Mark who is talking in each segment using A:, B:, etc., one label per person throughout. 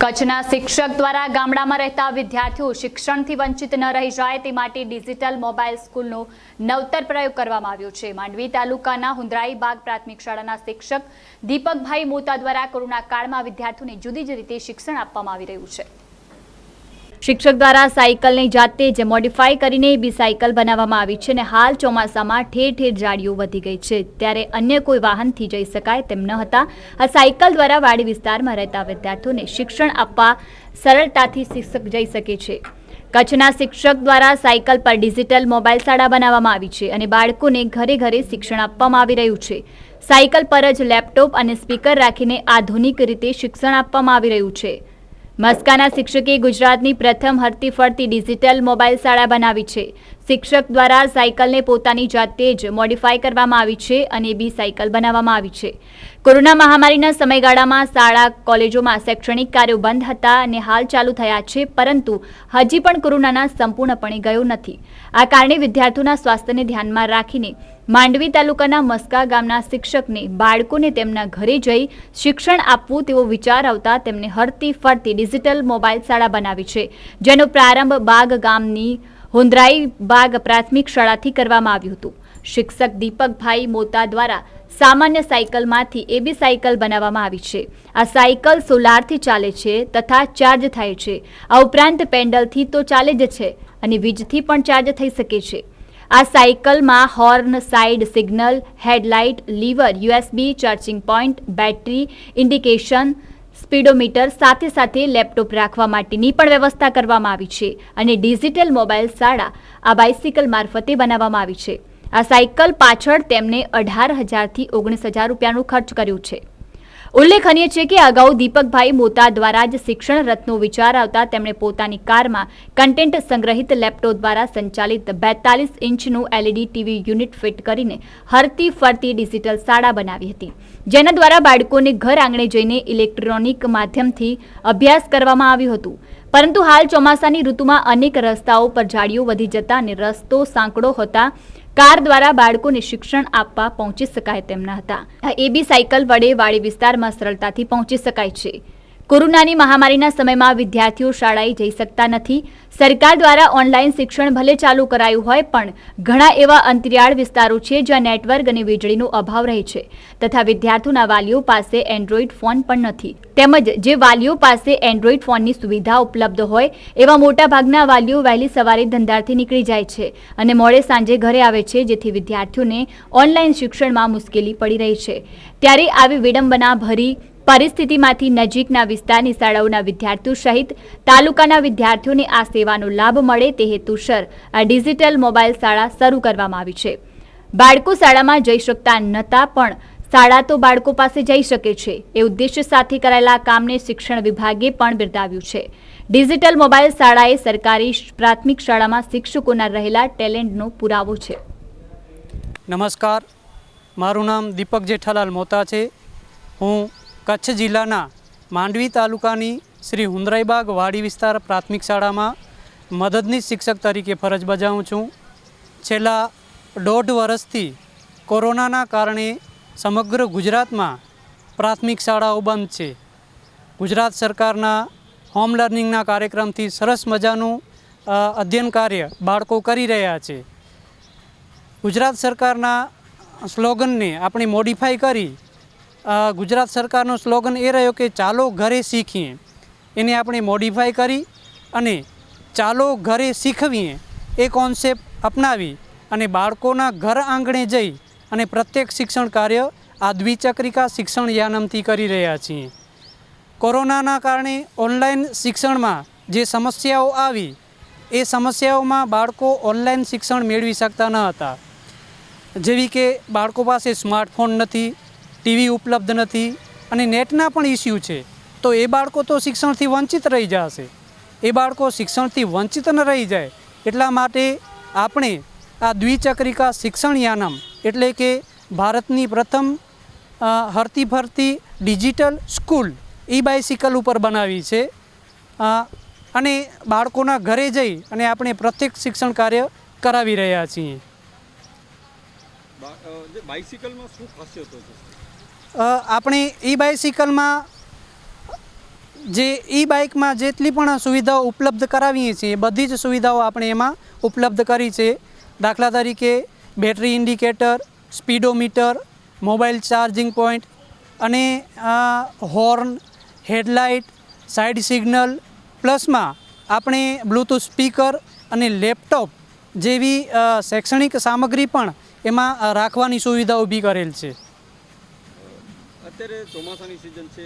A: કચ્છના શિક્ષક દ્વારા ગામડામાં રહેતા વિદ્યાર્થીઓ શિક્ષણથી વંચિત ન રહી જાય તે માટે ડિજિટલ મોબાઈલ સ્કૂલનો નવતર પ્રયોગ કરવામાં આવ્યો છે। માંડવી તાલુકાના હુંદરાઈ બાગ પ્રાથમિક શાળાના શિક્ષક દીપકભાઈ મોતા દ્વારા કોરોના કાળમાં વિદ્યાર્થીઓને જુદી જ રીતે શિક્ષણ આપવામાં આવી રહ્યું છે। શિક્ષક દ્વારા સાયકલને જાતે જ મોડિફાઈ કરીને બી સાયકલ બનાવવામાં આવી છે અને હાલ ચોમાસામાં ઠેર ઠેર જાડીઓ વધી ગઈ છે, ત્યારે અન્ય કોઈ વાહનથી જઈ શકાય તેમ ન હતા। આ સાયકલ દ્વારા વાડી વિસ્તારમાં રહેતા વિદ્યાર્થીઓને શિક્ષણ આપવા સરળતાથી શિક્ષક જઈ શકે છે। કચ્છના શિક્ષક દ્વારા સાયકલ પર ડિજિટલ મોબાઈલ શાળા બનાવવામાં આવી છે અને બાળકોને ઘરે ઘરે શિક્ષણ આપવામાં આવી રહ્યું છે। સાયકલ પર જ લેપટોપ અને સ્પીકર રાખીને આધુનિક રીતે શિક્ષણ આપવામાં આવી રહ્યું છે। મસ્કાના શિક્ષકે ગુજરાતની પ્રથમ હરતી ફરતી ડિજિટલ મોબાઈલ શાળા બનાવી છે। શિક્ષક દ્વારા સાયકલને પોતાની જાતે જ મોડિફાઈ કરવામાં આવી છે અને બી સાયકલ બનાવવામાં આવી છે। કોરોના મહામારીના સમયગાળામાં શાળા કોલેજોમાં શૈક્ષણિક કાર્યો બંધ હતા અને હાલ ચાલુ થયા છે, પરંતુ હજી પણ કોરોનાના સંપૂર્ણપણે ગયો નથી। આ કારણે વિદ્યાર્થીઓના સ્વાસ્થ્યને ધ્યાનમાં રાખીને માંડવી તાલુકાના મસ્કા ગામના શિક્ષકને બાળકોને તેમના ઘરે જઈ શિક્ષણ આપવું તેવો વિચાર આવતા તેમને હરતી ફરતી ડિજિટલ મોબાઈલ શાળા બનાવી છે, જેનો પ્રારંભ બાગ ગામની હુંદરાઈ બાગ પ્રાથમિક શાળાથી કરવામાં આવ્યું હતું। શિક્ષક દીપકભાઈ મોતા દ્વારા સામાન્ય સાયકલમાંથી એબી સાયકલ બનાવવામાં આવી છે। આ સાયકલ સોલારથી ચાલે છે તથા ચાર્જ થાય છે। આ ઉપરાંત પેન્ડલથી તો ચાલે જ છે અને વીજથી પણ ચાર્જ થઈ શકે છે। આ સાયકલમાં horn, side signal, headlight, lever, USB charging point, battery, indication, speedometer સાથે સાથે લેપટોપ રાખવા માટેની પણ વ્યવસ્થા કરવામાં આવી છે અને ડિજિટલ મોબાઈલ શાળા આ બાઇસિકલ મારફતે બનાવવામાં આવી છે। આ સાયકલ પાછળ તેમને 18,000 થી 19,000 રૂપિયાનો ખર્ચ કર્યો છે। ઉલ્લેખનીય છે કે અગાઉ દીપકભાઈ મોતા દ્વારા જ શિક્ષણ રથનો વિચાર આવતા તેમણે પોતાની કારમાં કન્ટેન્ટ સંગ્રહિત લેપટોપ દ્વારા સંચાલિત 42 ઇંચનું LED ટીવી યુનિટ ફિટ કરીને હરતી ફરતી ડિજિટલ શાળા બનાવી હતી, જેના દ્વારા બાળકોને ઘર આંગણે જઈને ઇલેક્ટ્રોનિક માધ્યમથી અભ્યાસ કરવામાં આવ્યું હતું। પરંતુ હાલ ચોમાસાની ઋતુમાં અનેક રસ્તાઓ પર જાડીઓ વધી જતા અને રસ્તો સાંકડો હોતા કાર દ્વારા બાળકોને શિક્ષણ આપવા પહોંચી શકાય તેમ ન હતા। એબી સાયકલ વડે વાડી વિસ્તારમાં સરળતાથી પહોંચી શકાય છે। કોરોનાની મહામારીના સમયમાં વિદ્યાર્થીઓ શાળાએ જઈ શકતા નથી। સરકાર દ્વારા ઓનલાઈન શિક્ષણ ભલે ચાલુ કરાયું હોય, પણ ઘણા એવા અંતરિયાળ વિસ્તારો છે જ્યાં નેટવર્ક અને વીજળીનો અભાવ રહે છે તથા વિદ્યાર્થીઓના વાલીઓ પાસે એન્ડ્રોઈડ ફોન પણ નથી, તેમજ જે વાલીઓ પાસે એન્ડ્રોઈડ ફોનની સુવિધા ઉપલબ્ધ હોય એવા મોટાભાગના વાલીઓ વહેલી સવારે ધંધારથી નીકળી જાય છે અને મોડે સાંજે ઘરે આવે છે, જેથી વિદ્યાર્થીઓને ઓનલાઈન શિક્ષણમાં મુશ્કેલી પડી રહી છે। ત્યારે આવી વિડંબના ભરી પરિસ્થિતિમાંથી નજીકના વિસ્તારની શાળાઓના વિદ્યાર્થીઓ સહિત તાલુકાના વિદ્યાર્થીઓને આ સેવાનો લાભ મળે તે હેતુસર આ ડિજિટલ મોબાઈલ શાળા શરૂ કરવામાં આવી છે। બાળકો શાળામાં જઈ શકતા નહોતા, પણ શાળા તો બાળકો પાસે જઈ શકે છે એ ઉદ્દેશ્ય સાથે કરાયેલા કામને શિક્ષણ વિભાગે પણ બિરદાવ્યું છે। ડિજિટલ મોબાઈલ શાળા એ સરકારી પ્રાથમિક શાળામાં શિક્ષકોના રહેલા ટેલેન્ટનો પુરાવો છે।
B: નમસ્કાર, મારું નામ દીપક જેઠાલાલ મોતા છે। હું કચ્છ જિલ્લાના માંડવી તાલુકાની શ્રી હુંદરાઈબાગ વાડી વિસ્તાર પ્રાથમિક શાળામાં મદદનીશ શિક્ષક તરીકે ફરજ બજાવું છું। છેલ્લા 1.5 વર્ષથી કોરોનાના કારણે સમગ્ર ગુજરાતમાં પ્રાથમિક શાળાઓ બંધ છે। ગુજરાત સરકારના હોમ લર્નિંગના કાર્યક્રમથી સરસ મજાનું અધ્યયન કાર્ય બાળકો કરી રહ્યા છે। ગુજરાત સરકારના સ્લોગનને આપણે મોડિફાઈ કરી ગુજરાત સરકારનો સ્લોગન એ રહ્યો કે ચાલો ઘરે શીખીએ, એને આપણે મોડિફાઈ કરી અને ચાલો ઘરે શીખવીએ એ કોન્સેપ્ટ અપનાવી અને બાળકોના ઘર આંગણે જઈ અને પ્રત્યેક શિક્ષણ કાર્ય આ દ્વિચક્રિકા શિક્ષણ યાનમથી કરી રહ્યા છીએ। કોરોનાના કારણે ઓનલાઈન શિક્ષણમાં જે સમસ્યાઓ આવી એ સમસ્યાઓમાં બાળકો ઓનલાઈન શિક્ષણ મેળવી શકતા ન હતા, જેવી કે બાળકો પાસે સ્માર્ટફોન નથી, ટીવી ઉપલબ્ધ નથી અને નેટના પણ ઇસ્યુ છે, તો એ બાળકો તો શિક્ષણથી વંચિત રહી જશે। એ બાળકો શિક્ષણથી વંચિત ન રહી જાય એટલા માટે આપણે આ દ્વિચક્રિકા શિક્ષણ યાનમ એટલે કે ભારતની પ્રથમ હરતી ફરતી ડિજિટલ સ્કૂલ ઈ બાઇસિકલ ઉપર બનાવી છે અને બાળકોના ઘરે જઈ અને આપણે પ્રત્યેક શિક્ષણ કાર્ય કરાવી રહ્યા છીએ।
C: બાઇસિકલમાં શું ખાસિયતો છે?
B: આપણે ઈ બાઇસિકલમાં જે ઈ બાઇકમાં જેટલી પણ સુવિધાઓ ઉપલબ્ધ કરાવીએ છીએ બધી જ સુવિધાઓ આપણે એમાં ઉપલબ્ધ કરી છે. દાખલા તરીકે battery indicator, speedometer, mobile charging point અને હોર્ન, હેડલાઇટ, સાઇડ સિગ્નલ, પ્લસમાં આપણે બ્લૂટૂથ સ્પીકર અને લેપટોપ જેવી શૈક્ષણિક સામગ્રી પણ એમાં રાખવાની સુવિધા ઊભી કરેલ છે.
C: અત્યારે ચોમાસાની સિઝન છે,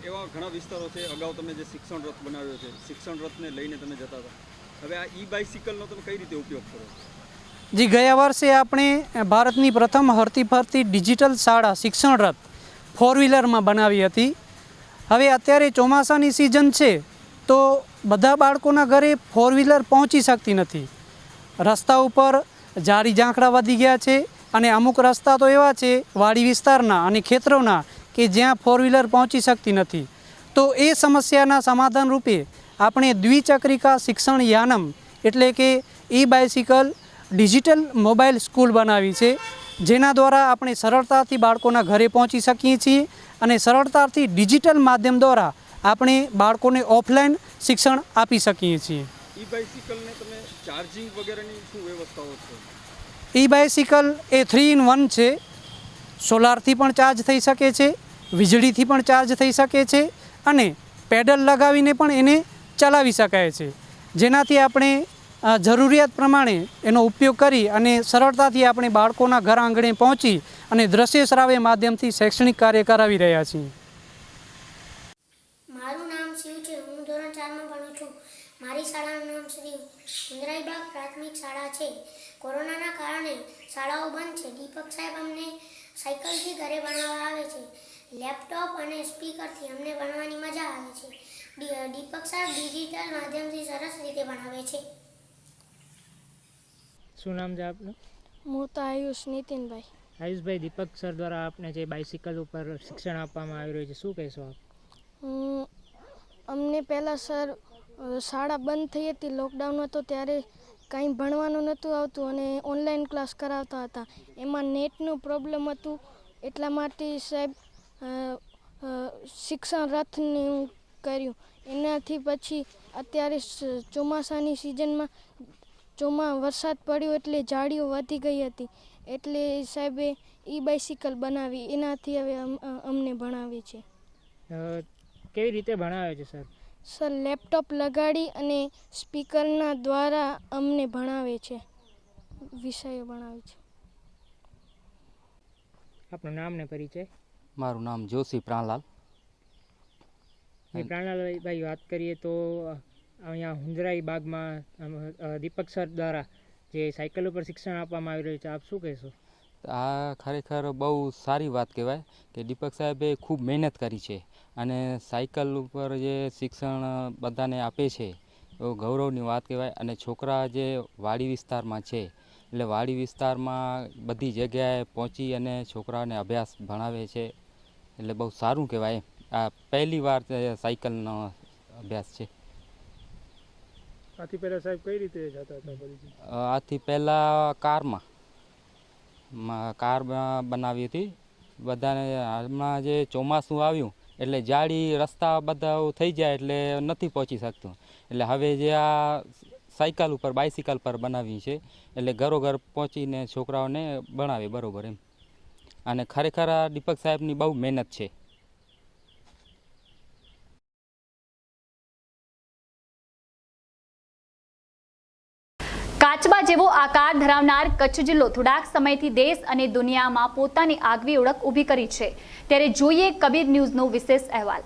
C: એવા ઘણા વિસ્તારો છે. અગાઉ તમે જે શિક્ષણ રથ બનાવ્યો છે, શિક્ષણ રથને લઈને તમે જતા હતા, હવે આ ઈ બાઇસિકલનો તમે કઈ રીતે ઉપયોગ કરો છો?
B: જી, ગયા વર્ષે આપણે ભારતની પ્રથમ હરતી ફરતી ડિજિટલ શાળા શિક્ષણ રથ 4-વ્હીલરમાં બનાવી હતી. હવે અત્યારે ચોમાસાની સિઝન છે તો બધા બાળકોના ઘરે 4-વ્હીલર પહોંચી શકતી નથી. રસ્તા ઉપર ઝાડી ઝાંખરા વધી ગયા છે અને અમુક રસ્તા તો એવા છે વાડી વિસ્તારના અને ખેતરોના કે જ્યાં 4-વ્હીલર પહોંચી શકતી નથી. તો એ સમસ્યાના સમાધાન રૂપે આપણે દ્વિચક્રિકા શિક્ષણ યાનમ એટલે કે ઈ બાઇસિકલ ડિજિટલ મોબાઈલ સ્કૂલ બનાવી છે, જેના દ્વારા આપણે સરળતાથી બાળકોના ઘરે પહોંચી શકીએ છીએ અને સરળતાથી ડિજિટલ માધ્યમ દ્વારા આપણે બાળકોને ઓફલાઈન શિક્ષણ આપી શકીએ છીએ.
C: ઈ બાઇસિકલને તમે ચાર્જિંગ વગેરેની શું વ્યવસ્થાઓ છે?
B: ઈ બાઇસિકલ એ 3-in-1 છે. સોલારથી પણ ચાર્જ થઈ શકે છે, વીજળીથી પણ ચાર્જ થઈ શકે છે અને પેડલ લગાવીને પણ એને ચલાવી શકાય છે, જેનાથી આપણે જરૂરિયાત પ્રમાણે એનો ઉપયોગ કરી અને સરળતાથી આપણે બાળકોના ઘર આંગણે પહોંચી અને દ્રશ્ય શ્રાવ્ય માધ્યમથી શૈક્ષણિક કાર્ય કરાવી રહ્યા છીએ.
D: મારું નામ શિવ છે. હું ધોરણ 4માં ભણું છું. મારી શાળાનું નામ શ્રી હુંદરાઈબાગ પ્રાથમિક શાળા છે. કોરોનાના કારણે શાળાઓ બંધ છે. દીપક સાહેબ અમને સાયકલથી ઘરે ભણાવવા આવે છે. લેપટોપ અને સ્પીકરથી અમને ભણવાની મજા આવે છે. દીપક સાહેબ ડિજિટલ માધ્યમથી સરસ રીતે ભણાવે છે.
E: શું નામ છે આપનું?
D: હું તો આયુષ નીતિનભાઈ.
E: આયુષભાઈ, દીપક સર દ્વારા આપને જે બાઇસિકલ ઉપર શિક્ષણ આપવામાં આવી રહ્યું છે, શું કહેશો આપ?
D: અમને પહેલાં સર શાળા બંધ થઈ હતી, લોકડાઉન હતો ત્યારે કાંઈ ભણવાનું નહોતું આવતું અને ઓનલાઈન ક્લાસ કરાવતા હતા. એમાં નેટનું પ્રોબ્લેમ હતું, એટલા માટે સાહેબ શિક્ષણ રથનું કર્યું. એનાથી પછી અત્યારે ચોમાસાની સિઝનમાં વરસાદ પડ્યો એટલે ઝાડીઓ વધી ગઈ હતી, એટલે સાહેબે ઈ બાઇસિકલ બનાવી. એનાથી હવે અમને ભણાવે છે.
E: કેવી રીતે ભણાવે છે સર?
D: સર લેપટોપ લગાડી અને સ્પીકરના દ્વારા અમને ભણાવે છે, વિષયો ભણાવે છે.
E: આપનું નામ ને પરિચય?
F: મારું નામ જોશી પ્રાણલાલ.
E: પ્રાણલાલભાઈ, વાત કરીએ તો અહીંયા હુંદરાઈ બાગમાં દીપક સર દ્વારા જે સાયકલ ઉપર શિક્ષણ આપવામાં આવી રહ્યું છે, આપ શું કહેશો?
F: આ ખરેખર બહુ સારી વાત કહેવાય કે દીપક સાહેબે ખૂબ મહેનત કરી છે અને સાયકલ ઉપર જે શિક્ષણ બધાને આપે છે એ ગૌરવની વાત કહેવાય. અને છોકરા જે વાડી વિસ્તારમાં છે એટલે વાડી વિસ્તારમાં બધી જગ્યાએ પહોંચી અને છોકરાઓને અભ્યાસ ભણાવે છે, એટલે બહુ સારું કહેવાય. આ પહેલી વાર સાયકલનો અભ્યાસ છે.
G: આથી પહેલા સાહેબ કઈ રીતે જતા હતા?
F: આથી પહેલાં કાર બનાવી હતી બધાને. હાલમાં જે ચોમાસું આવ્યું એટલે જાડી રસ્તા બધા થઈ જાય એટલે નથી પહોંચી શકતું, એટલે હવે જે આ સાયકલ ઉપર બાઇસિકલ પર બનાવી છે એટલે ઘરોઘર પહોંચીને છોકરાઓને ભણાવે બરાબર એમ. અને ખરેખર આ દીપક સાહેબની બહુ મહેનત છે.
A: કાચબા જેવો આકાર ધરાવનાર કચ્છ જિલ્લો થોડાક સમયથી દેશ અને દુનિયામાં પોતાની આગવી ઓળખ ઊભી કરી છે. ત્યારે જોઈએ કબીર ન્યૂઝનો વિશેષ અહેવાલ.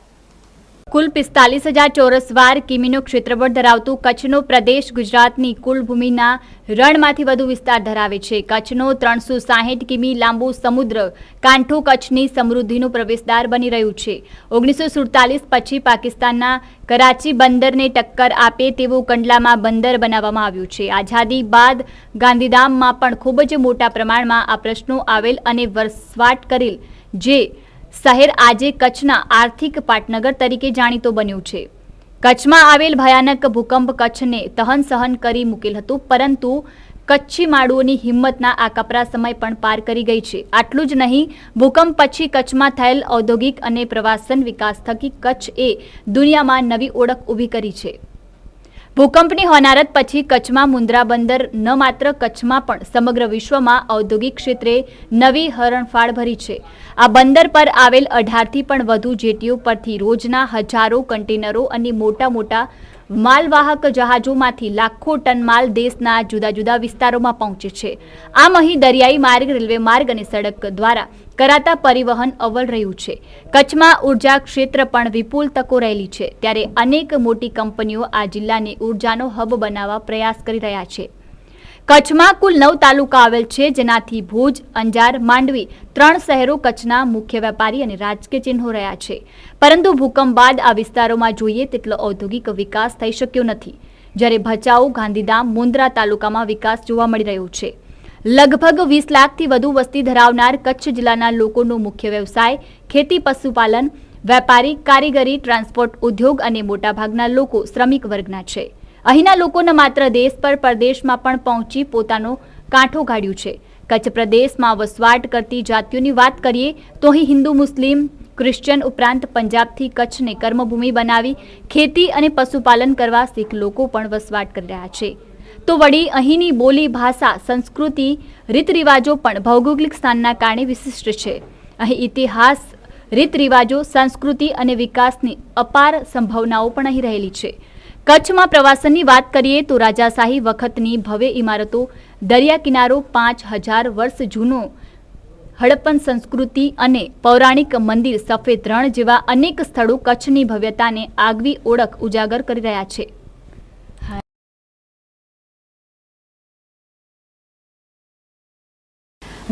A: કુલ 45,000 ચોરસ વાર કિમીનું ક્ષેત્રફળ ધરાવતું કચ્છનો પ્રદેશ ગુજરાતની કુલ ભૂમિના રણમાંથી વધુ વિસ્તાર ધરાવે છે. કચ્છનો 360 કિમી લાંબુ સમુદ્ર કાંઠું કચ્છની સમૃદ્ધિનું પ્રવેશદ્વાર બની રહ્યું છે. 1947 પછી પાકિસ્તાનના કરાચી બંદરને ટક્કર આપે તેવું કંડલામાં બંદર બનાવવામાં આવ્યું છે. આઝાદી બાદ ગાંધીધામમાં પણ ખૂબ જ મોટા પ્રમાણમાં આ પ્રશ્નો આવેલ અને વસવાટ કરેલ જે શહેર આજે કચ્છના આર્થિક પાટનગર તરીકે જાણીતો બન્યું છે. કચ્છમાં આવેલ ભયાનક ભૂકંપ કચ્છને તહન સહન કરી મૂકેલ હતું, પરંતુ કચ્છી માળુઓની હિંમતના આ કપરા સમય પણ પાર કરી ગઈ છે. આટલું જ નહીં, ભૂકંપ પછી કચ્છમાં થયેલ ઔદ્યોગિક અને પ્રવાસન વિકાસ થકી કચ્છએ દુનિયામાં નવી ઓળખ ઊભી કરી છે. ભૂકંપની હોનારત પછી કચ્છમાં મુન્દ્રા બંદર ન માત્ર કચ્છમાં પણ સમગ્ર વિશ્વમાં ઔદ્યોગિક ક્ષેત્રે નવી હરણફાળ ભરી છે. આ બંદર પર આવેલ 18થી પણ વધુ જેટીઓ પરથી રોજના હજારો કન્ટેનરો અને મોટા મોટા માલવાહક જહાજોમાંથી લાખો ટન માલ દેશના જુદા જુદા વિસ્તારોમાં પહોંચે છે. આમ અહીં દરિયાઈ માર્ગ, રેલવે માર્ગ અને સડક દ્વારા કરાતા પરિવહન અવ્વલ રહ્યું છે. કચ્છમાં ઉર્જા ક્ષેત્ર પણ વિપુલ તકો રહેલી છે. ત્યારે અનેક મોટી કંપનીઓ આ જિલ્લાને ઉર્જાનો હબ બનાવવા પ્રયાસ કરી રહ્યા છે. કચ્છમાં કુલ 9 તાલુકા આવેલ છે, જેનાથી ભુજ, અંજાર, માંડવી 3 શહેરો કચ્છના મુખ્ય વેપારી અને રાજકીય ચિહ્નો રહ્યા છે. પરંતુ ભૂકંપ બાદ આ વિસ્તારોમાં જોઈએ તેટલો ઔદ્યોગિક વિકાસ થઈ શક્યો નથી. જ્યારે ભચાઉ, ગાંધીધામ, મુન્દ્રા તાલુકામાં વિકાસ જોવા મળી રહ્યો છે. લગભગ 20 લાખથી વધુ વસ્તી ધરાવનાર કચ્છ જિલ્લાના લોકોનો મુખ્ય વ્યવસાય ખેતી, પશુપાલન, વેપારી, કારીગરી, ટ્રાન્સપોર્ટ ઉદ્યોગ અને મોટાભાગના લોકો શ્રમિક વર્ગના છે. અહીંના લોકોને માત્ર દેશ પર પરદેશમાં પણ પહોંચી પોતાનો કાંઠો ગાળ્યું છે. કચ્છ પ્રદેશમાં વસવાટ કરતી જાતિઓની વાત કરીએ તો અહીં હિન્દુ, મુસ્લિમ, ક્રિશ્ચિયન ઉપરાંત પંજાબથી કચ્છને કર્મભૂમિ બનાવી ખેતી અને પશુપાલન કરવા શીખ લોકો પણ વસવાટ કરી રહ્યા છે. તો વળી અહીંની બોલી, ભાષા, સંસ્કૃતિ, રીત રિવાજો પણ ભૌગોલિક સ્થાનના કારણે વિશિષ્ટ છે. અહીં ઇતિહાસ, રીત રિવાજો, સંસ્કૃતિ અને વિકાસની અપાર સંભાવનાઓ પણ અહીં રહેલી છે. કચ્છમાં પ્રવાસનની વાત કરીએ તો રાજાશાહી વખતની ભવ્ય ઇમારતો, દરિયા કિનારો, 5000 વર્ષ જૂનો હડપ્પન સંસ્કૃતિ અને પૌરાણિક મંદિર, સફેદ રણ જેવા અનેક સ્થળો કચ્છની ભવ્યતાને આગવી ઓળખ ઉજાગર કરી રહ્યા છે.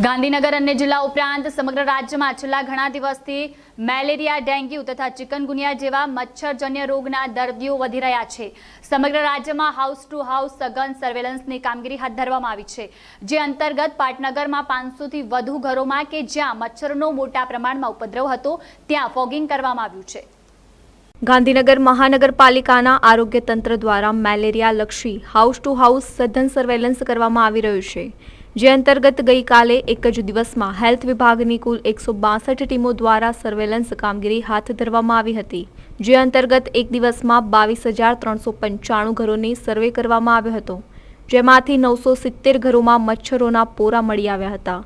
A: ગાંધીનગર અને જિલ્લા ઉપરાંત સમગ્ર રાજ્યમાં છેલ્લા ઘણા દિવસથી મેલેરિયા, ડેન્ગ્યુ તથા ચિકનગુનિયા જેવા મચ્છરજન્ય રોગના દર્દીઓ વધી રહ્યા છે. સમગ્ર રાજ્યમાં હાઉસ ટુ હાઉસ સઘન સર્વેલન્સની કામગીરી હાથ ધરવામાં આવી છે, જે અંતર્ગત પાટનગરમાં 500થી વધુ ઘરોમાં કે જ્યાં મચ્છરનો મોટા પ્રમાણમાં ઉપદ્રવ હતો ત્યાં ફોગિંગ કરવામાં આવ્યું છે.
H: ગાંધીનગર મહાનગરપાલિકાના આરોગ્ય તંત્ર દ્વારા મેલેરિયા લક્ષી હાઉસ ટુ હાઉસ સઘન સર્વેલન્સ કરવામાં આવી રહ્યું છે, જે અંતર્ગત ગઈકાલે એક જ દિવસમાં હેલ્થ વિભાગની કુલ 162 ટીમો દ્વારા સર્વેલન્સ કામગીરી હાથ ધરવામાં આવી હતી. જે અંતર્ગત એક દિવસમાં 22,395 ઘરોને સર્વે કરવામાં આવ્યો હતો, જેમાંથી 970 ઘરોમાં મચ્છરોના પોરા મળી આવ્યા હતા.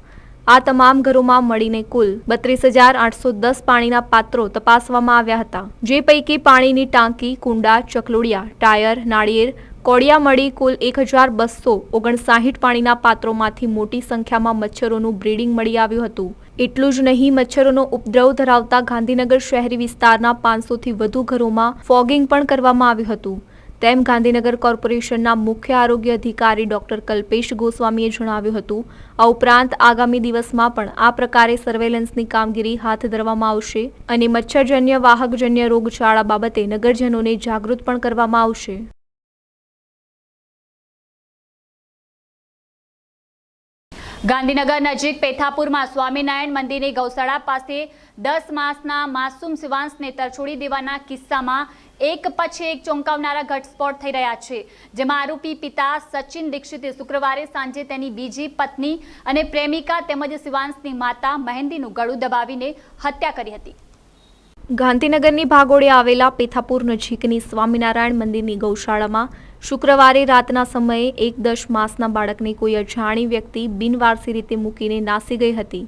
H: આ તમામ ઘરોમાં મળીને કુલ 32,810 પાણીના પાત્રો તપાસવામાં આવ્યા હતા, જે પૈકી પાણીની ટાંકી, કુંડા, ચકલુડિયા, ટાયર, નાળિયેર, કોડિયા મળી કુલ 1,259 પાણીના પાત્રોમાંથી મોટી સંખ્યામાં મચ્છરોનું બ્રીડિંગ મળી આવ્યું હતું. એટલું જ નહીં, મચ્છરોનો ઉપદ્રવ ધરાવતા ગાંધીનગર શહેરી વિસ્તારના 500થી વધુ ઘરોમાં ફોગિંગ પણ કરવામાં આવ્યું હતું. તેમ ગાંધીનગર કોર્પોરેશનના મુખ્ય આરોગ્ય અધિકારી ડોક્ટર કલ્પેશ ગોસ્વામીએ જણાવ્યું હતું. આ ઉપરાંત આગામી દિવસમાં પણ આ પ્રકારે સર્વેલન્સની કામગીરી હાથ ધરવામાં આવશે અને મચ્છરજન્ય વાહકજન્ય રોગચાળા બાબતે નગરજનોને જાગૃત પણ કરવામાં આવશે.
A: ગાંધીનગર નજીક પેથાપુરમાં સ્વામિનારાયણ મંદિરની ગૌશાળા પાસે 10 માસના માસૂમ શિવાંશને તરછોડી દેવાના કિસ્સામાં એક પછી એક ચોંકાવનારા ઘટસ્ફોટ થઈ રહ્યા છે, જેમાં આરોપી પિતા સચિન દીક્ષિતે શુક્રવારે સાંજે તેની બીજી પત્ની અને પ્રેમિકા તેમજ શિવાંશની માતા મહેંદીનું ગળું દબાવીને હત્યા કરી હતી.
H: ગાંધીનગરની ભાગોળે આવેલા પેથાપુર નજીકની સ્વામિનારાયણ મંદિરની ગૌશાળામાં શુક્રવારે રાતના સમયે એક 10 માસના બાળકને કોઈ અજાણી વ્યક્તિ બિનવારસી રીતે મૂકીને નાસી ગઈ હતી,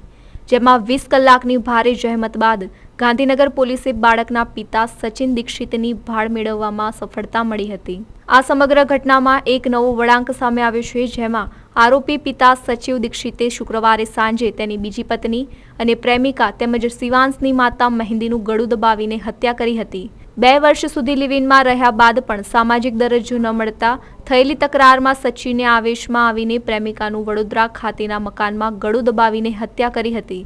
H: જેમાં 20 કલાકની ભારે જહેમત બાદ ગાંધીનગર પોલીસે બાળકના પિતા સચિન દીક્ષિતની ભાળ મેળવવામાં સફળતા મળી હતી. આ સમગ્ર ઘટનામાં એક નવો વળાંક સામે આવ્યો છે, જેમાં આરોપી પિતા સચિવ દીક્ષિતે શુક્રવારે સાંજે તેની બીજી પત્ની અને પ્રેમિકા તેમજ શિવાંશની માતા મહેંદીનું ગળું દબાવીને હત્યા કરી હતી. 2 વર્ષ સુધી લિવિનમાં રહ્યા બાદ પણ સામાજિક દરજ્જો ન મળતા થયેલી તકરારમાં સચિને આવેશમાં આવીને પ્રેમિકાનું વડોદરા ખાતેના મકાનમાં ગળું દબાવીને હત્યા કરી હતી.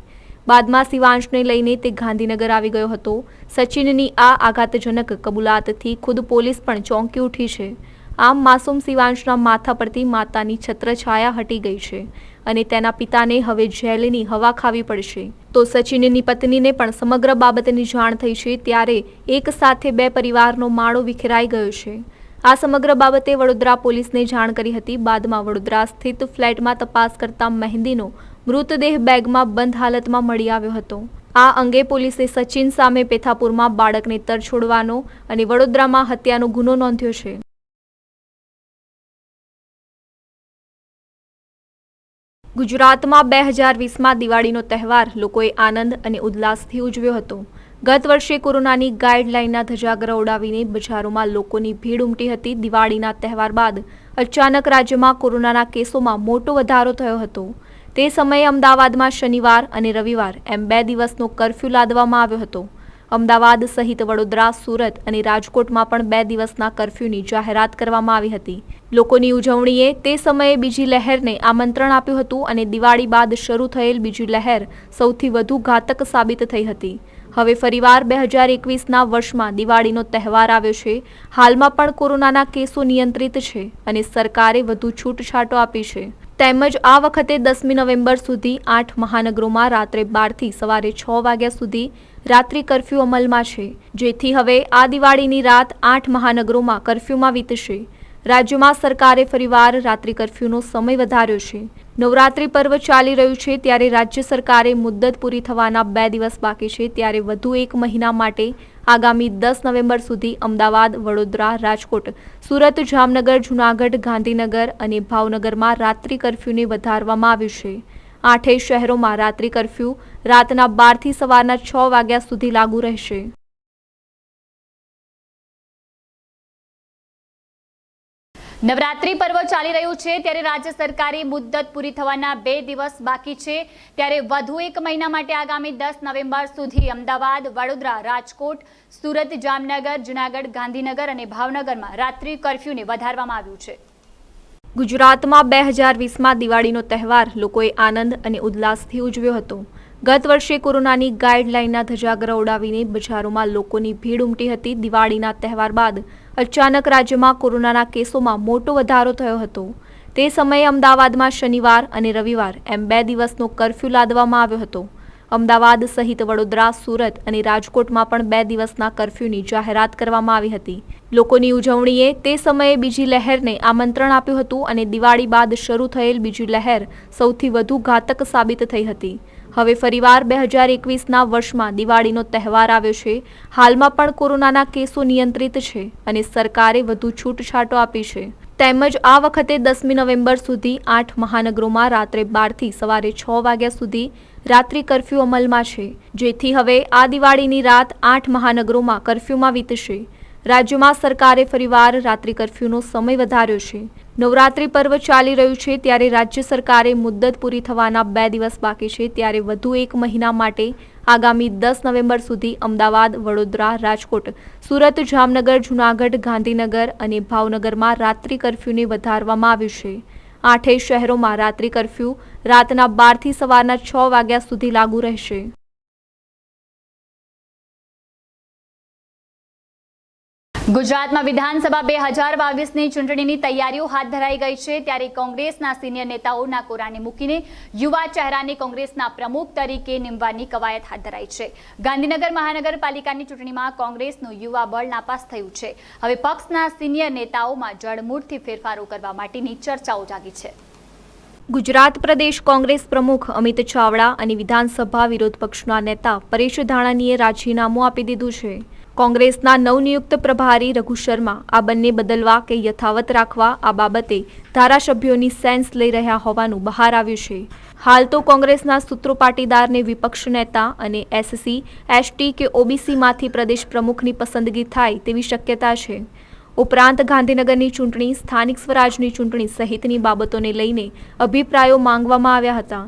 H: બાદમાં શિવાંશને લઈને તે ગાંધીનગર આવી ગયો હતો. સચિનની આ આઘાતજનક કબૂલાતથી ખુદ પોલીસ પણ ચોંકી ઉઠી છે. આમ માસૂમ શિવાંશના માથા પરથી માતાની છત્રછાયા હટી ગઈ છે અને તેના પિતાને હવે જેલની હવા ખાવી પડશે. તો સચિનની પત્નીને પણ સમગ્ર બાબતની જાણ થઈ છે, ત્યારે એક સાથે 2 પરિવારનો માળો વિખેરાઈ ગયો છે. આ સમગ્ર બાબતે વડોદરા પોલીસને જાણ કરી હતી. બાદમાં વડોદરા સ્થિત ફ્લેટમાં તપાસ કરતા મહેંદીનો મૃતદેહ બેગમાં બંધ હાલતમાં મળી આવ્યો હતો. આ અંગે પોલીસે સચિન સામે પેથાપુરમાં બાળકને તરછોડવાનો અને વડોદરામાં હત્યાનો ગુનો નોંધ્યો છે. ગુજરાતમાં 2020માં દિવાળીનો તહેવાર લોકોએ આનંદ અને ઉલ્લાસથી ઉજવ્યો હતો. ગત વર્ષે કોરોનાની ગાઈડલાઈનના ધજાગરા ઉડાવીને બજારોમાં લોકોની ભીડ ઉમટી હતી. દિવાળીના તહેવાર બાદ અચાનક રાજ્યમાં કોરોનાના કેસોમાં મોટો વધારો થયો હતો. તે સમયે અમદાવાદમાં શનિવાર અને રવિવાર એમ 2 દિવસનો કર્ફ્યુ લાદવામાં આવ્યો હતો. અમદાવાદ સહિત વડોદરા, સુરત અને રાજકોટમાં પણ 2 દિવસના કર્ફ્યુની જાહેરાત કરવામાં આવી હતી. લોકોની ઉજવણીએ તે સમયે બીજી લહેરને આમંત્રણ આપ્યું હતું અને દિવાળી બાદ શરૂ થયેલ બીજી લહેર સૌથી વધુ ઘાતક સાબિત થઈ હતી. હવે ફરીવાર 2021ના વર્ષમાં દિવાળીનો તહેવાર આવ્યો છે. હાલમાં પણ કોરોનાના કેસો નિયંત્રિત છે અને સરકારે વધુ છૂટછાટો આપી છે. તેમજ આ વખતે 10મી નવેમ્બર સુધી 8 મહાનગરોમાં રાત્રે 12થી સવારે 6 વાગ્યા સુધી રાત્રિ કર્ફ્યુ અમલમાં છે, જેથી હવે આ દિવાળીની રાત 8 મહાનગરોમાં કર્ફ્યુમાં વીતશે. રાજ્યમાં સરકારે ફરીવાર રાત્રિ કર્ફ્યુનો સમય વધાર્યો છે. નવરાત્રિ પર્વ ચાલી રહ્યું છે ત્યારે રાજ્ય સરકારે મુદ્દત પૂરી થવાના 2 દિવસ બાકી છે ત્યારે વધુ 1 મહિના માટે આગામી 10 નવેમ્બર સુધી અમદાવાદ, વડોદરા, રાજકોટ, સુરત, જામનગર, જૂનાગઢ, ગાંધીનગર અને ભાવનગરમાં રાત્રિ કર્ફ્યુને વધારવામાં આવ્યું છે. 8 શહેરોમાં રાત્રિ કર્ફ્યુ રાતના 12થી સવારના 6 વાગ્યા સુધી લાગુ રહેશે.
A: નવરાત્રી પર્વ ચાલી રહ્યું છે ત્યારે રાજ્ય સરકારે મુદ્દત પૂરી થવાના 2 દિવસ બાકી છે ત્યારે વધુ 1 મહિના માટે આગામી 10 નવેમ્બર સુધી અમદાવાદ, વડોદરા, રાજકોટ, સુરત, જામનગર, જૂનાગઢ, ગાંધીનગર અને ભાવનગરમાં રાત્રિ કર્ફ્યુને વધારવામાં આવ્યું છે.
H: ગુજરાતમાં 2020માં દિવાળીનો તહેવાર લોકોએ આનંદ અને ઉલ્લાસથી ઉજવ્યો હતો. ગત વર્ષે કોરોનાની ગાઈડલાઈનના ધજાગરા ઉડાવીને બજારોમાં લોકોની ભીડ ઉમટી હતી. દિવાળીના તહેવાર બાદ અચાનક રાજ્યમાં કોરોનાના કેસોમાં મોટો વધારો થયો હતો. તે સમયે અમદાવાદમાં શનિવાર અને રવિવાર એમ 2 દિવસનો કર્ફ્યુ લાદવામાં આવ્યો હતો. અમદાવાદ સહિત વડોદરા, સુરત અને રાજકોટમાં પણ 2 દિવસના કર્ફ્યુની જાહેરાત કરવામાં આવી હતી. લોકોની ઉજવણીએ તે સમયે બીજી લહેરને આમંત્રણ આપ્યું હતું અને દિવાળી બાદ શરૂ થયેલ બીજી લહેર સૌથી વધુ ઘાતક સાબિત થઈ હતી. હવે ફરીવાર 2021ના વર્ષમાં દિવાળીનો તહેવાર આવ્યો છે. હાલમાં પણ કોરોનાના કેસો નિયંત્રિત છે અને સરકારે વધુ છૂટછાટો આપી છે. તેમજ આ વખતે 10મી નવેમ્બર સુધી 8 મહાનગરોમાં રાત્રે 12થી સવારે 6 વાગ્યા સુધી રાત્રિ કર્ફ્યુ અમલમાં છે, જેથી હવે આ દિવાળીની રાત 8 મહાનગરોમાં કર્ફ્યુમાં વીતશે. રાજ્યમાં સરકારે ફરીવાર રાત્રિ કર્ફ્યુનો સમય વધાર્યો છે. નવરાત્રિ પર્વ ચાલી રહ્યું છે ત્યારે રાજ્ય સરકારે મુદ્દત પૂરી થવાના 2 દિવસ બાકી છે ત્યારે વધુ 1 મહિના માટે આગામી 10 નવેમ્બર સુધી અમદાવાદ, વડોદરા, રાજકોટ, સુરત, જામનગર, જૂનાગઢ, ગાંધીનગર અને ભાવનગરમાં રાત્રિ કર્ફ્યુને વધારવામાં આવ્યું છે. 8 શહેરોમાં રાત્રિ કર્ફ્યુ રાતના 12થી સવારના 6 વાગ્યા સુધી લાગુ રહેશે.
A: ગુજરાતમાં વિધાનસભા 2022ની ચૂંટણીની તૈયારીઓ હાથ ધરાઈ ગઈ છે ત્યારે કોંગ્રેસના સિનિયર નેતાઓના કોરાને મૂકીને યુવા ચહેરાને કોંગ્રેસના પ્રમુખ તરીકે નિમવાની કવાયત હાથ ધરાઈ છે. ગાંધીનગર મહાનગરપાલિકાની ચૂંટણીમાં કોંગ્રેસનું યુવા બળ નાપાસ થયું છે. હવે પક્ષના સિનિયર નેતાઓમાં જડમૂળથી ફેરફારો કરવા માટેની ચર્ચાઓ જાગી છે.
H: ગુજરાત પ્રદેશ કોંગ્રેસ પ્રમુખ અમિત ચાવડા અને વિધાનસભા વિરોધ પક્ષના નેતા પરેશ ધાનાણીએ રાજીનામું આપી દીધું છે. કોંગ્રેસના નવનિયુક્ત પ્રભારી રઘુ શર્મા આ બંને બદલવા કે યથાવત રાખવા આ બાબતે ધારાસભ્યોની સેન્સ લઈ રહ્યા હોવાનું બહાર આવ્યું છે. હાલ તો કોંગ્રેસના સૂત્રો પાટીદારને વિપક્ષ નેતા અને SC, ST કે OBCમાંથી પ્રદેશ પ્રમુખની પસંદગી થાય તેવી શક્યતા છે. ઉપરાંત ગાંધીનગરની ચૂંટણી, સ્થાનિક સ્વરાજની ચૂંટણી સહિતની બાબતોને લઈને અભિપ્રાયો માંગવામાં આવ્યા હતા.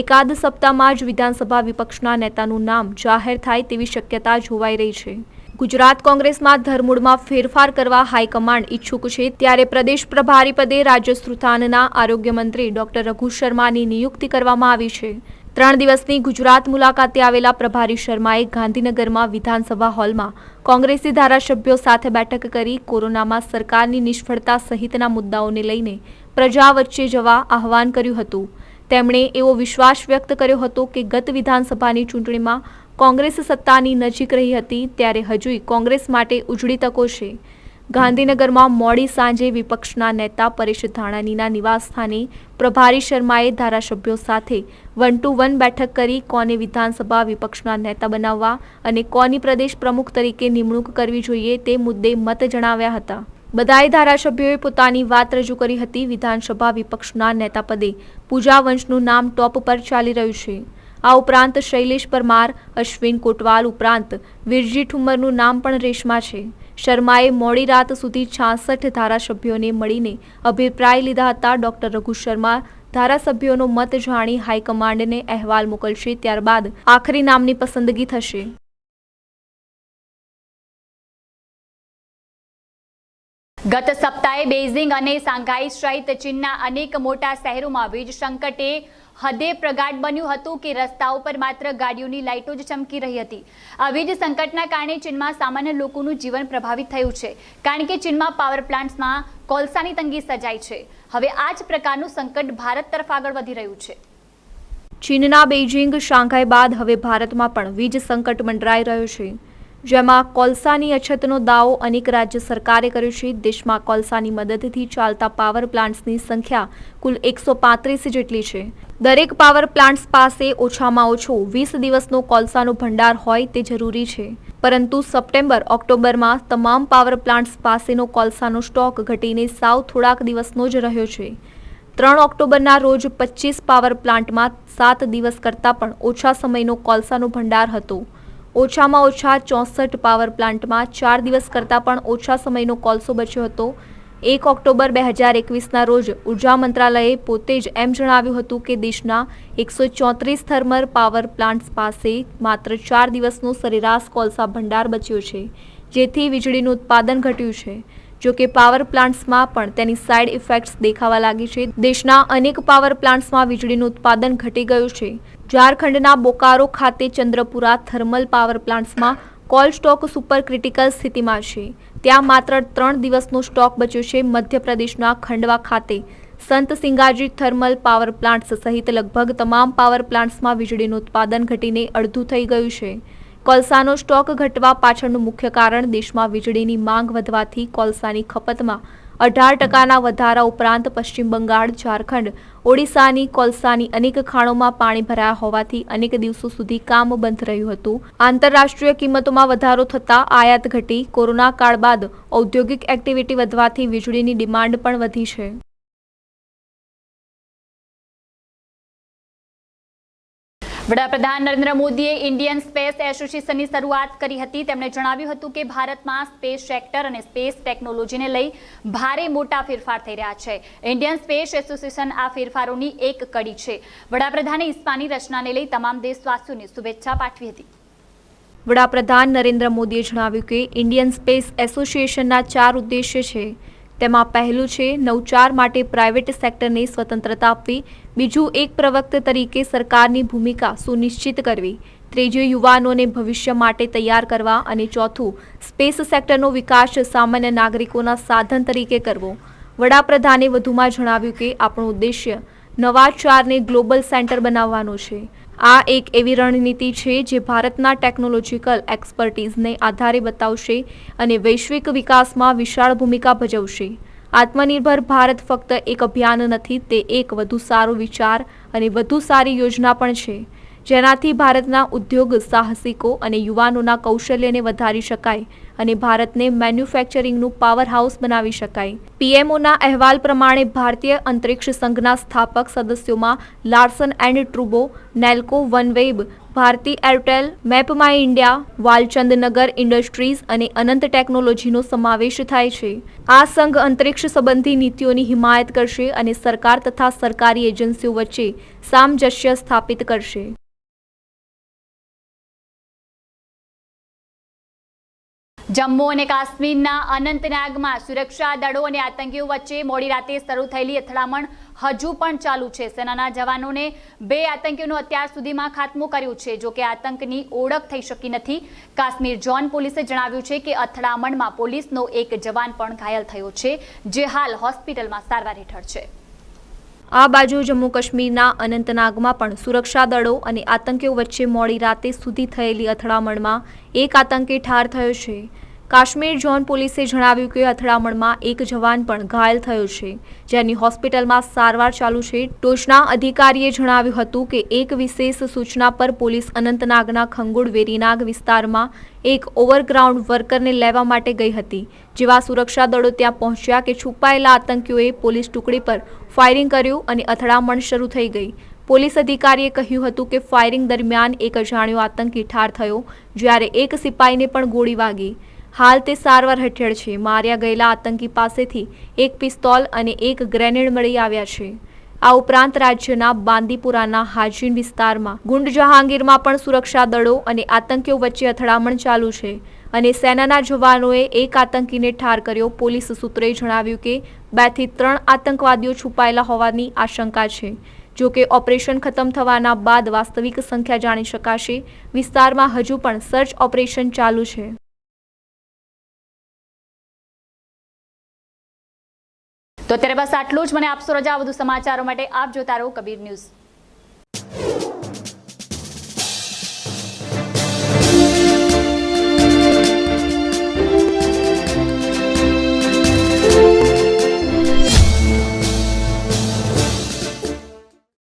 H: એકાદ સપ્તાહમાં જ વિધાનસભા વિપક્ષના નેતાનું નામ જાહેર થાય તેવી શક્યતા જોવાઈ રહી છે. ગુજરાત કોંગ્રેસમાં ધરમૂળમાં ફેરફાર કરવા હાઈકમાન્ડ ઈચ્છુક છે ત્યારે પ્રદેશ પ્રભારી પદે રાજ્ય સુથાનના આરોગ્ય મંત્રી ડોક્ટર રઘુ શર્માની નિયુક્તિ કરવામાં આવી છે. 3 દિવસની ગુજરાત મુલાકાતે આવેલા પ્રભારી શર્માએ ગાંધીનગરમાં વિધાનસભા હોલમાં કોંગ્રેસી ધારાસભ્યો સાથે બેઠક કરી કોરોનામાં સરકારની નિષ્ફળતા સહિતના મુદ્દાઓને લઈને પ્રજા વચ્ચે જવા આહવાન કર્યું હતું. તેમણે એવો વિશ્વાસ વ્યક્ત કર્યો હતો કે ગત વિધાનસભાની ચૂંટણીમાં કોંગ્રેસ સત્તાની નજીક રહી હતી ત્યારે હજુય કોંગ્રેસ માટે ઉજળી તકો છે. ગાંધીનગરમાં મોડી સાંજે વિપક્ષના નેતા પરેશ ધાનાણીના નિવાસસ્થાને પ્રભારી શર્માએ ધારાસભ્યો સાથે 1-to-1 બેઠક કરી કોને વિધાનસભા વિપક્ષના નેતા બનાવવા અને કોની પ્રદેશ પ્રમુખ તરીકે નિમણૂક કરવી જોઈએ તે મુદ્દે મત જણાવ્યા હતા. બધાએ ધારાસભ્યોએ પોતાની વાત રજૂ કરી હતી. વિધાનસભા વિપક્ષના નેતા પદે પૂજા વંશનું નામ ટોપ પર ચાલી રહ્યું છે. આ ઉપરાંત શૈલેષ પરમાર, અશ્વિન કોટવાલ ઉપરાંત વીરજી ઠુમ્મરનું નામ પણ રેસમાં છે. શર્માએ મોડી રાત સુધી 66 ધારાસભ્યોને મળીને અભિપ્રાય લીધા હતા. ડોક્ટર રઘુ શર્મા ધારાસભ્યોનો મત જાણી હાઈકમાન્ડને અહેવાલ મોકલશે, ત્યારબાદ આખરી નામની પસંદગી થશે.
A: ગત સપ્તાહે બેઇઝિંગ અને શાંઘાઈ સહિત ચીનના અનેક મોટા શહેરોમાં વીજ સંકટે હદે પ્રગાઢ બન્યું હતું કે રસ્તાઓ પર માત્ર ગાડીઓની લાઇટો જ ચમકી રહી હતી. આ વીજ સંકટના કારણે ચીનમાં સામાન્ય લોકોનું જીવન પ્રભાવિત થયું છે, કારણ કે ચીનમાં પાવર પ્લાન્ટ્સમાં કોલસાની તંગી સર્જાઈ છે. હવે આ જ પ્રકારનું સંકટ ભારત તરફ આગળ વધી રહ્યું છે.
H: ચીનના બેઇજિંગ, શાંઘાઈ બાદ હવે ભારતમાં પણ વીજ સંકટ મંડરાઈ રહ્યું છે, જેમાં કોલસાની અછતનો દાવો અનેક રાજ્ય સરકારે કર્યો છે. દેશમાં કોલસાની મદદથી ચાલતા પાવર પ્લાન્ટ્સની સંખ્યા કુલ 135 જેટલી છે. દરેક પાવર પ્લાન્ટ્સ પાસે ઓછામાં ઓછો 20 દિવસનો કોલસાનો ભંડાર હોય તે જરૂરી છે. પરંતુ સપ્ટેમ્બર-ઓક્ટોબરમાં તમામ પાવર પ્લાન્ટ્સ પાસેનો કોલસાનો સ્ટોક ઘટીને સાવ થોડાક દિવસનો જ રહ્યો છે. 3 ઓક્ટોબરના રોજ 25 પાવર પ્લાન્ટમાં 7 દિવસ કરતાં પણ ઓછા સમયનો કોલસાનો ભંડાર હતો. ઓછામાં ઓછા 64 પાવર પ્લાન્ટમાં 4 દિવસ કરતાં પણ ઓછા સમયનો કોલસો બચ્યો હતો. 1 ઓક્ટોબર 2021ના રોજ ઉર્જા મંત્રાલયે પોતે જ એમ જણાવ્યું હતું કે દેશના 134 થર્મલ પાવર પ્લાન્ટ્સ પાસે માત્ર 4 દિવસનો સરેરાશ કોલસા ભંડાર બચ્યો છે, જેથી વીજળીનું ઉત્પાદન ઘટ્યું છે. જો કે પાવર પ્લાન્ટ્સમાં પણ તેની સાઇડ ઇફેક્ટ્સ દેખાવા લાગી છે. દેશના અનેક પાવર પ્લાન્ટ્સમાં વીજળીનું ઉત્પાદન ઘટી ગયું છે. ઝારખંડના બોકારો ખાતે ચંદ્રપુરા થર્મલ પાવર પ્લાન્ટ્સમાં કોલ સ્ટોક સુપર ક્રિટિકલ સ્થિતિમાં છે. ત્યાં માત્ર 3 દિવસનો સ્ટોક બચ્યો છે. મધ્યપ્રદેશના ખંડવા ખાતે સંત સિંગાજી થર્મલ પાવર પ્લાન્ટ્સ સહિત લગભગ તમામ પાવર પ્લાન્ટ્સમાં વીજળીનું ઉત્પાદન ઘટીને અડધું થઈ ગયું છે. કોલસાનો સ્ટોક ઘટવા પાછળનું મુખ્ય કારણ દેશમાં વીજળીની માંગ વધવાથી કોલસાની ખપતમાં 18% વધારા ઉપરાંત પશ્ચિમ બંગાળ, ઝારખંડ, ઓડિશાની કોલસાની અનેક ખાણોમાં પાણી ભરાયા હોવાથી અનેક દિવસો સુધી કામ બંધ રહ્યું હતું. આંતરરાષ્ટ્રીય કિંમતોમાં વધારો થતાં આયાત ઘટી. કોરોના કાળ બાદ ઔદ્યોગિક એક્ટિવિટી વધવાથી વીજળીની ડિમાન્ડ પણ વધી છે.
A: વડાપ્રધાન નરેન્દ્ર મોદીએ ઇન્ડિયન સ્પેસ એસોસિએશનની શરૂઆત કરી હતી. તેમણે જણાવ્યું હતું કે ભારતમાં સ્પેસ સેક્ટર અને સ્પેસ ટેકનોલોજીને લઈ ભારે મોટા ફેરફાર થઈ રહ્યા છે. ઇન્ડિયન સ્પેસ એસોસિએશન આ ફેરફારોની એક કડી છે. વડાપ્રધાને ઇસ્પાની રચનાને લઈ તમામ દેશવાસીઓને શુભેચ્છા પાઠવી હતી.
H: વડાપ્રધાન નરેન્દ્ર મોદીએ જણાવ્યું કે ઇન્ડિયન સ્પેસ એસોસિએશનના 4 ઉદ્દેશ્ય છે. તેમાં પહેલું છે નવચાર માટે પ્રાઇવેટ સેક્ટરને સ્વતંત્રતા આપવી, બીજું એક પ્રવક્તા તરીકે સરકારની ભૂમિકા સુનિશ્ચિત કરવી, ત્રીજું યુવાનોને ભવિષ્ય માટે તૈયાર કરવા અને ચોથું સ્પેસ સેક્ટરનો વિકાસ સામાન્ય નાગરિકોના સાધન તરીકે કરવો. વડાપ્રધાને વધુમાં જણાવ્યું કે આપણું ઉદ્દેશ્ય નવાચારને ગ્લોબલ સેન્ટર બનાવવાનો છે. આ એક એવી રણનીતિ છે જે ભારતના ટેકનોલોજીકલ એક્સપર્ટીઝને આધારે બતાવશે અને વૈશ્વિક વિકાસમાં વિશાળ ભૂમિકા ભજવશે. આત્મનિર્ભર ભારત ફક્ત એક અભિયાન નથી, તે એક વધુ સારો વિચાર અને વધુ સારી યોજના પણ છે, જેનાથી ભારતના ઉદ્યોગ સાહસિકો અને યુવાનોના કૌશલ્યને વધારી શકાય અને ભારતને મેન્યુફેક્ચરિંગનું પાવર હાઉસ બનાવી શકાય. પીએમઓના અહેવાલ પ્રમાણે ભારતીય અંતરિક્ષ સંઘના સ્થાપક સદસ્યોમાં લાર્સન એન્ડ ટ્રુબો, Nelco, OneWeb, Bharti Airtel, map my India, Walchandnagar industries અને અનંત ટેકનોલોજીનો સમાવેશ થાય છે. આ સંઘ અંતરિક્ષ સંબંધી નીતિઓની હિમાયત કરશે અને સરકાર તથા સરકારી એજન્સીઓ વચ્ચે સામંજસ્ય સ્થાપિત કરશે.
A: જમ્મુ અને કાશ્મીરના અનંતનાગમાં સુરક્ષા દળો અને આતંકીઓ વચ્ચે મોડી રાતે શરૂ થયેલી અથડામણ હજુ પણ ચાલુ છે. સેનાના જવાનોને 2 આતંકીઓનો અત્યાર સુધીમાં ખાત્મો કર્યો છે. જો કે આતંકની ઓળખ થઈ શકી નથી. કાશ્મીર ઝોન પોલીસે જણાવ્યું છે કે અથડામણમાં પોલીસનો એક જવાન પણ ઘાયલ થયો છે, જે હાલ હોસ્પિટલમાં સારવાર હેઠળ છે.
H: આ બાજુ જમ્મુ કાશ્મીરના અનંતનાગમાં પણ સુરક્ષા દળો અને આતંકીઓ વચ્ચે મોડી રાતે સુધી થયેલી અથડામણમાં એક આતંકી ઠાર થયો છે. કાશ્મીર ઝોન પોલીસે જણાવ્યું કે અથડામણમાં એક જવાન પણ ઘાયલ થયો છે, જેની હોસ્પિટલમાં સારવાર ચાલુ છે. ટોચના અધિકારીએ જણાવ્યું હતું કે એક વિશેષ સૂચના પર પોલીસ અનંતનાગના ખંગુડ વેરીનાગ વિસ્તારમાં એક ઓવરગ્રાઉન્ડ વર્કરને લેવા માટે ગઈ હતી. જેવા સુરક્ષા દળો ત્યાં પહોંચ્યા કે છુપાયેલા આતંકીઓએ પોલીસ ટુકડી પર ફાયરિંગ કર્યું અને અથડામણ શરૂ થઈ ગઈ. પોલીસ અધિકારીએ કહ્યું હતું કે ફાયરિંગ દરમિયાન એક અજાણ્યો આતંકી ઠાર થયો, જ્યારે એક સિપાહીને પણ ગોળી વાગી. હાલ તે સારવાર હેઠળ છે. માર્યા ગયેલા આતંકી પાસેથી એક પિસ્તોલ અને એક ગ્રેનેડ મળી આવ્યા છે. આ ઉપરાંત રાજ્યના બાંદીપુરાના હાજીન વિસ્તારમાં ગુંડ જહાંગીરમાં પણ સુરક્ષા દળો અને આતંકીઓ વચ્ચે અથડામણ ચાલુ છે અને સેનાના જવાનોએ એક આતંકીને ઠાર કર્યો. પોલીસ સૂત્રોએ જણાવ્યું કે 2 થી 3 આતંકવાદીઓ છુપાયેલા હોવાની આશંકા છે. જો કે ઓપરેશન ખતમ થવાના બાદ વાસ્તવિક સંખ્યા જાણી શકાશે. વિસ્તારમાં હજુ પણ સર્ચ ઓપરેશન ચાલુ છે.
A: તો અત્યારે બસ આટલું જ. મને આપશો રજા. વધુ સમાચારો માટે આપ જોતા રહો કબીર ન્યૂઝ.